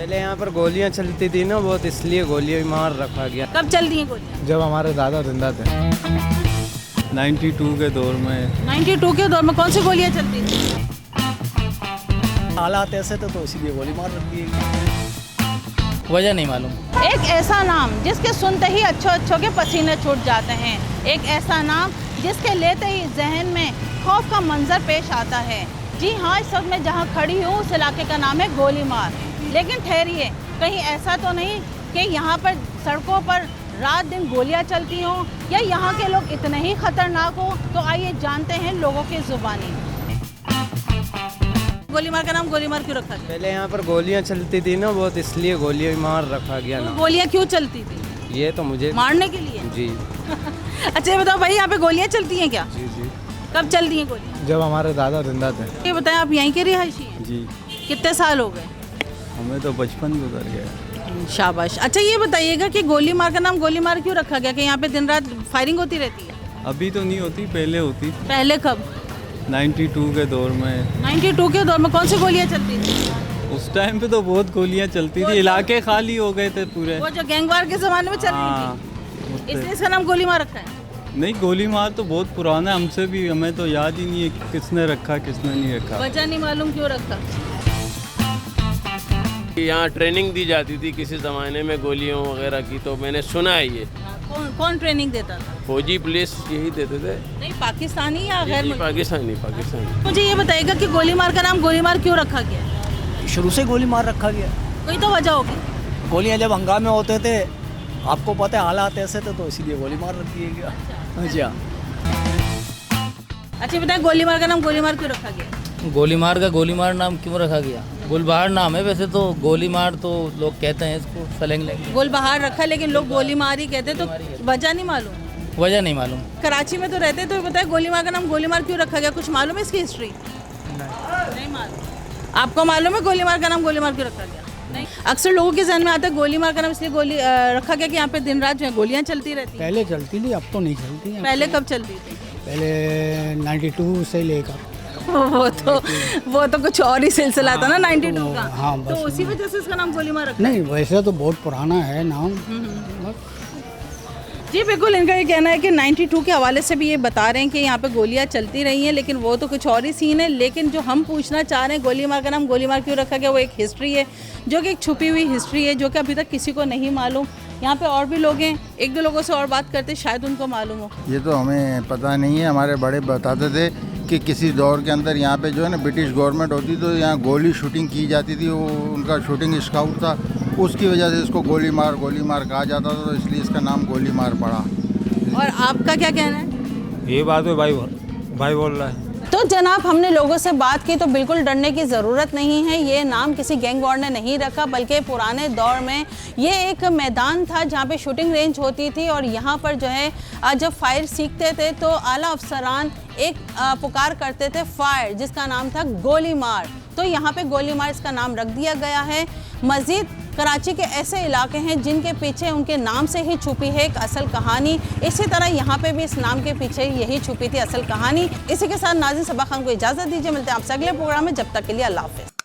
पहले यहाँ पर गोलियाँ चलती थी ना बहुत, इसलिए गोलियाँ मार रखा गया। कब चलती हैं गोलियाँ? जब हमारे दादा जिंदा थे। 92 के दौर में। 92 के दौर में कौन सी गोलियाँ चलती थी? हालात ऐसे थे तो इसीलिए गोली मार रखी है। वजह नहीं मालूम। एक ऐसा नाम जिसके सुनते ही अच्छों के पसीने छूट जाते हैं, एक ऐसा नाम जिसके लेते ही जहन में खौफ का मंजर पेश आता है। जी हाँ, इस वक्त मैं जहाँ खड़ी हूँ उस इलाके का नाम है गोलीमार। लेकिन ठहरिए, कहीं ऐसा तो नहीं कि यहाँ पर सड़कों पर रात दिन गोलियाँ चलती हों या यहाँ के लोग इतने ही खतरनाक हो? तो आइए जानते हैं लोगों की जुबानी। गोलीमार का नाम गोलीमार क्यों रखा गया? पहले यहाँ पर गोलियाँ चलती थी ना बहुत, इसलिए गोलियाँ मार रखा गया ना। गोलियाँ क्यों चलती थी? ये तो मुझे मारने के लिए? जी अच्छा ये बताओ भाई, यहाँ पे गोलियाँ चलती हैं क्या? जी जी। कब चलती हैं गोलियाँ? जब हमारे दादा जिंदा थे। ये बताएं, आप यहीं के रिहायशी हैं? जी, कितने साल हो गए? हमें तो बचपन गुजर गया। शाबाश। अच्छा ये बताइएगा कि गोलीमार का नाम गोलीमार क्यों रखा गया, कि यहाँ पे दिन रात फायरिंग होती रहती है? अभी तो नहीं होती, पहले होती। पहले कब? 92 के दौर में। 92 के दौर में कौन सी गोलियाँ चलती थी? उस टाइम पे तो बहुत गोलियां चलती थी, इलाके खाली हो गए थे पूरे। वो जो गैंगवार के जमाने में चल रही हाँ, थी, इसलिए इसका नाम गोलीमार रखा है। नहीं, गोली मार तो बहुत पुराना है, हमसे भी हमें तो याद ही नहीं है कि किसने रखा किसने नहीं रखा। वजह नहीं मालूम क्यों रखा। यहाँ ट्रेनिंग दी जाती थी किसी ज़माने में गोलियों वगैरह की, तो मैंने सुना है ये। कौन ट्रेनिंग देता था? फौजी पुलिस यही देते थे। नहीं, पाकिस्तानी या गैर मुल्की? पाकिस्तानी। मुझे ये बताइएगा कि गोलीमार का नाम गोलीमार क्यों रखा गया? शुरू से गोली मार रखा गया। कोई तो वजह होगी। गोलियां जब हंगामे होते थे, आपको पता है हालात ऐसे थे तो इसीलिए गोली मार रखी है क्या? जी हाँ। अच्छा बताएं, गोलीमार का नाम गोलीमार क्यों रखा गया? गोलीमार का गोलीमार नाम क्यों रखा गया? गुलबहार नाम है वैसे तो, गोलीमार तो लोग कहते हैं इसको सलेंग लैंग्वेज। गोलबहार रखा, लेकिन लोग गोलीमार ही कहते, तो वजह नहीं मालूम। वजह नहीं मालूम। कराची में तो रहते, तो बताए गोलीमार का नाम गोलीमार क्यों रखा गया? कुछ मालूम है इसकी हिस्ट्री? नहीं मालूम। आपको मालूम है गोलीमार का नाम गोलीमार क्यों रखा गया? नहीं। अक्सर लोगों के जहन में आता है गोलीमार का नाम इसलिए रखा गया कि यहाँ पे दिन रात जो है गोलियाँ चलती रहती हैं। पहले चलती थी, अब तो नहीं चलती हैं। पहले कब चलती थी? पहले 92 से लेकर वो तो कुछ और ही सिलसिला था ना 92 का। हाँ, तो बस उसी वजह से इसका नाम गोलीमार रखा। नहीं, वैसे तो बहुत पुराना है नाम। जी बिल्कुल, इनका ये कहना है कि 92 के हवाले से भी ये बता रहे हैं कि यहाँ पे गोलियाँ चलती रही हैं, लेकिन वो तो कुछ और ही सीन है। लेकिन जो हम पूछना चाह रहे हैं, गोलीमार का नाम गोलीमार क्यों रखा गया, वो एक हिस्ट्री है, जो कि एक छुपी हुई हिस्ट्री है, जो कि अभी तक किसी को नहीं मालूम। यहाँ पे और भी लोग हैं, एक दो लोगों से और बात करते, शायद उनको मालूम हो। ये तो हमें पता नहीं है। हमारे बड़े बताते थे कि किसी दौर के अंदर यहाँ पे जो है ना ब्रिटिश गवर्नमेंट होती तो यहाँ गोली शूटिंग की जाती थी। वो उनका शूटिंग स्काउट था, उसकी वजह से इसको गोली मार कहा जाता था, तो इसलिए इसका नाम गोली मार पड़ा। और आपका क्या कहना है? ये बात है, भाई बोल रहा है। तो जनाब, हमने लोगों से बात की तो बिल्कुल डरने की ज़रूरत नहीं है। ये नाम किसी गैंग वॉर ने नहीं रखा, बल्कि पुराने दौर में ये एक मैदान था जहाँ पे शूटिंग रेंज होती थी, और यहाँ पर जो है जब फायर सीखते थे तो आला अफसरान एक पुकार करते थे फायर, जिसका नाम था गोली मार। तो यहाँ पे गोली मार इसका नाम रख दिया गया है। मज़ीद कराची के ऐसे इलाके हैं जिनके पीछे उनके नाम से ही छुपी है एक असल कहानी। इसी तरह यहाँ पे भी इस नाम के पीछे यही छुपी थी असल कहानी। इसी के साथ नाज़रीन सबा खान को इजाज़त दीजिए, मिलते हैं आपसे अगले प्रोग्राम में। जब तक के लिए अल्लाह हाफ़िज़।